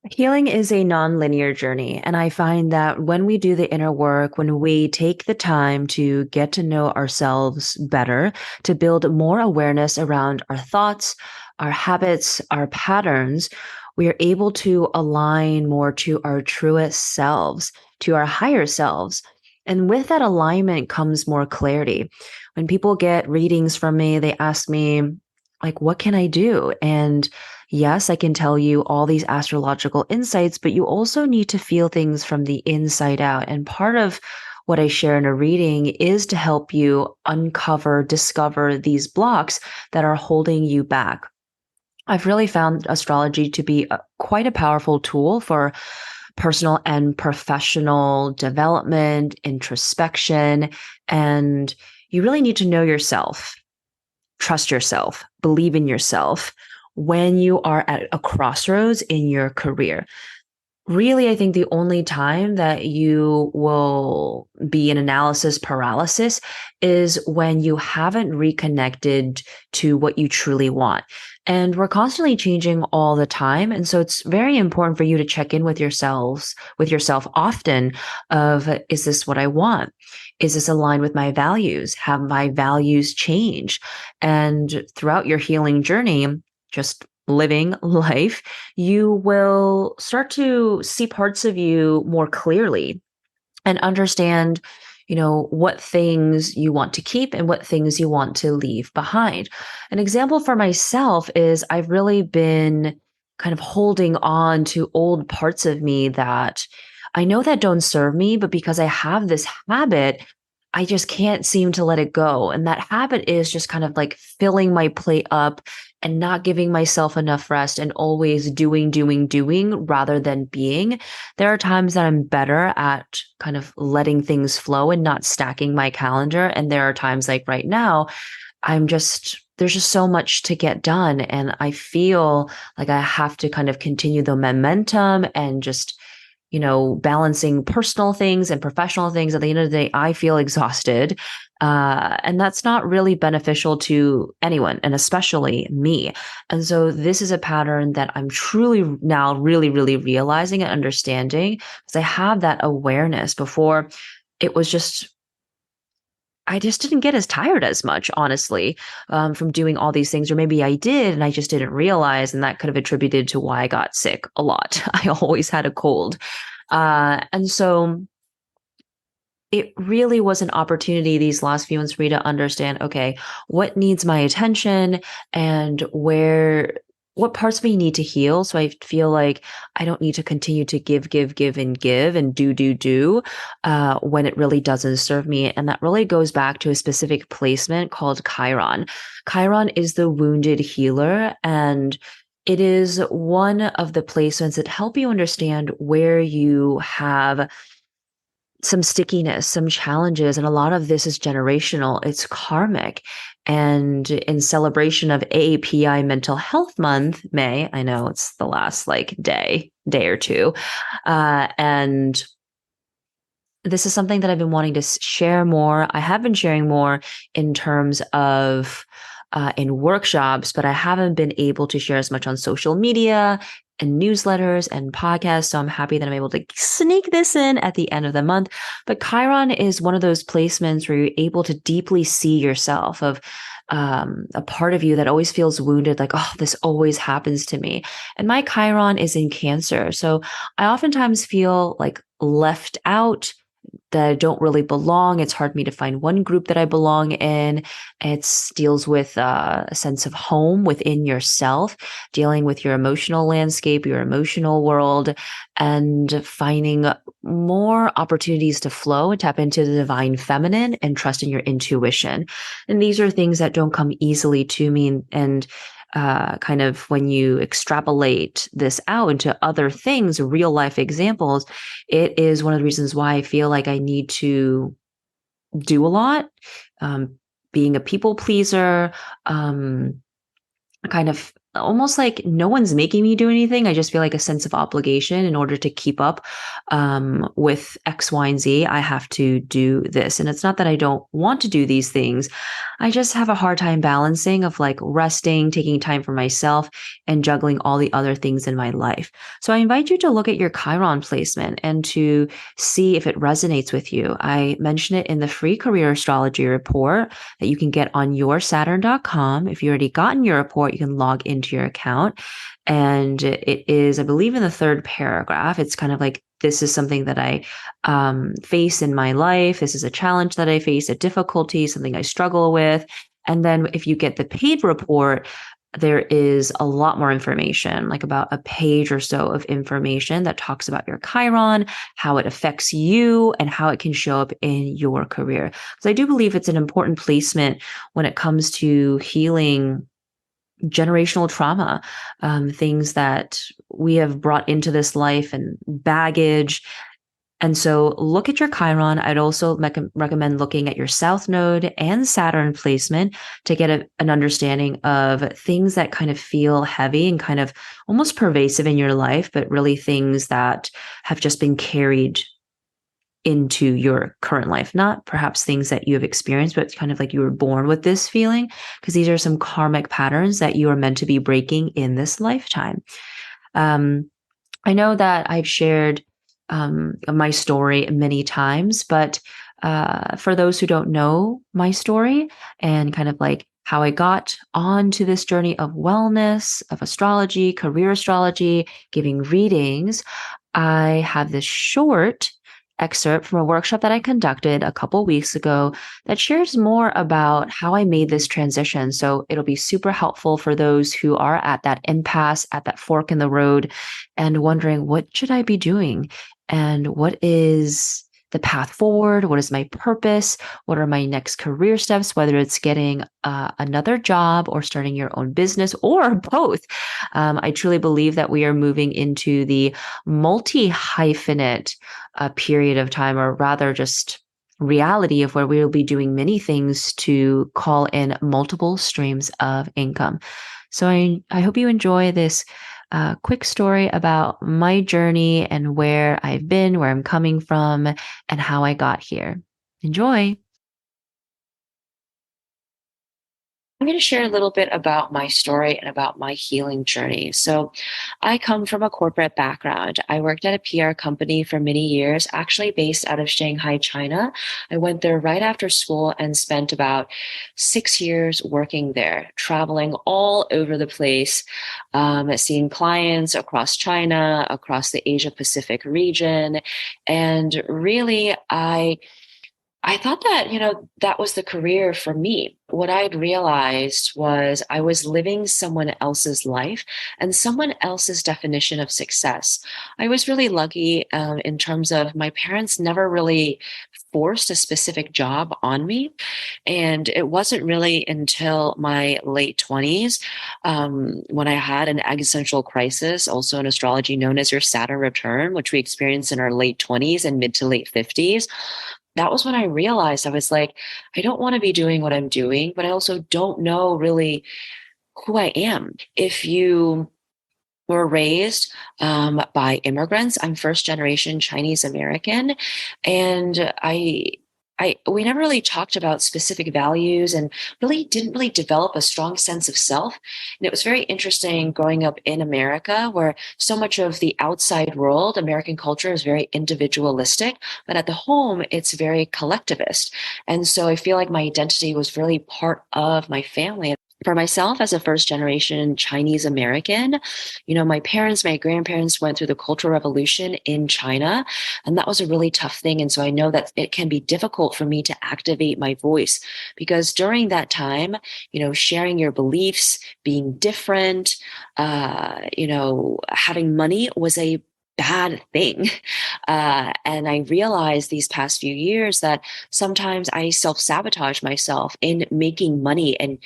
Healing is a non-linear journey, and I find that when we do the inner work, when we take the time to get to know ourselves better, to build more awareness around our thoughts, our habits, our patterns, we are able to align more to our truest selves, to our higher selves. And with that alignment comes more clarity. When people get readings from me, they ask me, like, what can I do? And yes, I can tell you all these astrological insights, but you also need to feel things from the inside out. And part of what I share in a reading is to help you uncover, discover these blocks that are holding you back. I've really found astrology to be quite a powerful tool for personal and professional development, introspection, and you really need to know yourself, trust yourself, believe in yourself when you are at a crossroads in your career. Really, I think the only time that you will be in analysis paralysis is when you haven't reconnected to what you truly want. And we're constantly changing all the time. And so it's very important for you to check in with yourself often of, is this what I want? Is this aligned with my values? Have my values changed? And throughout your healing journey, just living life, you will start to see parts of you more clearly and understand, what things you want to keep and what things you want to leave behind. An example for myself is I've really been kind of holding on to old parts of me that I know that don't serve me, but because I have this habit, I just can't seem to let it go. And that habit is just kind of like filling my plate up and not giving myself enough rest and always doing, doing, doing rather than being. There are times that I'm better at kind of letting things flow and not stacking my calendar. And there are times like right now, there's just so much to get done. And I feel like I have to kind of continue the momentum and just balancing personal things and professional things. At the end of the day, I feel exhausted. And that's not really beneficial to anyone, and especially me. And so this is a pattern that I'm truly now really, really realizing and understanding because I have that awareness. Before, it was just, I just didn't get as tired as much, honestly, from doing all these things. Or maybe I did and I just didn't realize. And that could have attributed to why I got sick a lot. I always had a cold. And so it really was an opportunity these last few months for me to understand, okay, what needs my attention and what parts of me need to heal. So I feel like I don't need to continue to give and do, when it really doesn't serve me. And that really goes back to a specific placement called Chiron. Chiron is the wounded healer, and it is one of the placements that help you understand where you have some stickiness, some challenges, and a lot of this is generational. It's karmic. And in celebration of AAPI Mental Health Month, May, I know it's the last like day or two, and this is something that I've been wanting to share more. I have been sharing more in terms of in workshops, but I haven't been able to share as much on social media and newsletters and podcasts. So I'm happy that I'm able to sneak this in at the end of the month. But Chiron is one of those placements where you're able to deeply see yourself of a part of you that always feels wounded, like, oh, this always happens to me. And my Chiron is in Cancer. So I oftentimes feel like left out, that I don't really belong. It's hard for me to find one group that I belong in. It deals with a sense of home within yourself, dealing with your emotional landscape, your emotional world, and finding more opportunities to flow and tap into the divine feminine and trust in your intuition. And these are things that don't come easily to me. And kind of when you extrapolate this out into other things, real life examples, it is one of the reasons why I feel like I need to do a lot. Um, Being a people pleaser, kind of almost like no one's making me do anything. I just feel like a sense of obligation in order to keep up with X, Y, and Z. I have to do this. And it's not that I don't want to do these things. I just have a hard time balancing of like resting, taking time for myself, and juggling all the other things in my life. So I invite you to look at your Chiron placement and to see if it resonates with you. I mention it in the free career astrology report that you can get on yoursaturn.com. If you already gotten your report, you can log into your account. And it is, I believe, in the third paragraph. It's kind of like, this is something that I face in my life. This is a challenge that I face, a difficulty, something I struggle with. And then if you get the paid report, there is a lot more information, like about a page or so of information that talks about your Chiron, how it affects you, and how it can show up in your career. So I do believe it's an important placement when it comes to healing generational trauma, things that we have brought into this life and baggage. And so look at your Chiron. I'd also recommend looking at your South Node and Saturn placement to get an understanding of things that kind of feel heavy and kind of almost pervasive in your life, but really things that have just been carried into your current life. Not perhaps things that you have experienced, but kind of like you were born with this feeling, because these are some karmic patterns that you are meant to be breaking in this lifetime. I know that I've shared my story many times, but for those who don't know my story and kind of like how I got onto this journey of wellness, of astrology, career astrology, giving readings, I have this short excerpt from a workshop that I conducted a couple weeks ago that shares more about how I made this transition. So it'll be super helpful for those who are at that impasse, at that fork in the road, and wondering, what should I be doing? And what is the path forward? What is my purpose? What are my next career steps? Whether it's getting another job or starting your own business or both. I truly believe that we are moving into the multi-hyphenate period of time, or rather just reality of where we will be doing many things to call in multiple streams of income. So I hope you enjoy this quick story about my journey and where I've been, where I'm coming from, and how I got here. Enjoy. I'm going to share a little bit about my story and about my healing journey. So, I come from a corporate background. I worked at a PR company for many years, actually based out of Shanghai, China. I went there right after school and spent about 6 years working there, traveling all over the place, seeing clients across China, across the Asia Pacific region. And really, I thought that, that was the career for me. What I'd realized was I was living someone else's life and someone else's definition of success. I was really lucky in terms of my parents never really forced a specific job on me. And it wasn't really until my late 20s when I had an existential crisis, also in astrology known as your Saturn return, which we experience in our late 20s and mid to late 50s. That was when I realized I was like, I don't want to be doing what I'm doing, but I also don't know really who I am. If you were raised by immigrants, I'm first generation Chinese American, and we never really talked about specific values and really didn't really develop a strong sense of self. And it was very interesting growing up in America, where so much of the outside world, American culture is very individualistic, but at the home, it's very collectivist. And so I feel like my identity was really part of my family. For myself, as a first generation Chinese American, my parents, my grandparents went through the Cultural Revolution in China, and that was a really tough thing. And so I know that it can be difficult for me to activate my voice, because during that time, sharing your beliefs, being different, having money was a bad thing. And I realized these past few years that sometimes I self-sabotage myself in making money and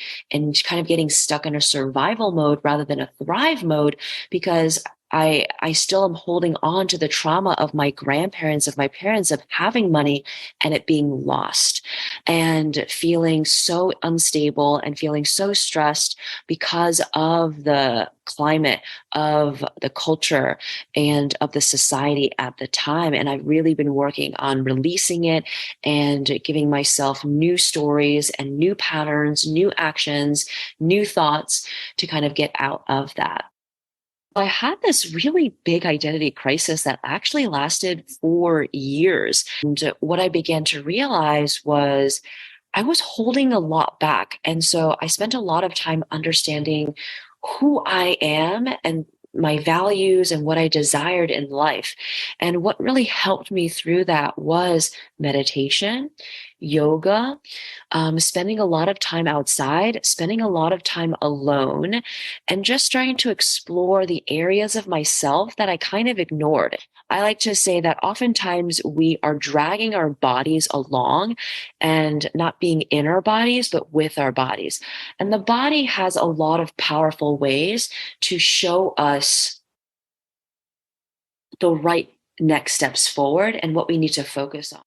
kind of getting stuck in a survival mode rather than a thrive mode, because I still am holding on to the trauma of my grandparents, of my parents, of having money and it being lost, and feeling so unstable and feeling so stressed because of the climate, of the culture, and of the society at the time. And I've really been working on releasing it and giving myself new stories and new patterns, new actions, new thoughts to kind of get out of that. I had this really big identity crisis that actually lasted for years. And what I began to realize was I was holding a lot back. And so I spent a lot of time understanding who I am and my values and what I desired in life. And what really helped me through that was meditation, yoga, spending a lot of time outside, spending a lot of time alone, and just trying to explore the areas of myself that I kind of ignored. I like to say that oftentimes we are dragging our bodies along and not being in our bodies, but with our bodies. And the body has a lot of powerful ways to show us the right next steps forward and what we need to focus on.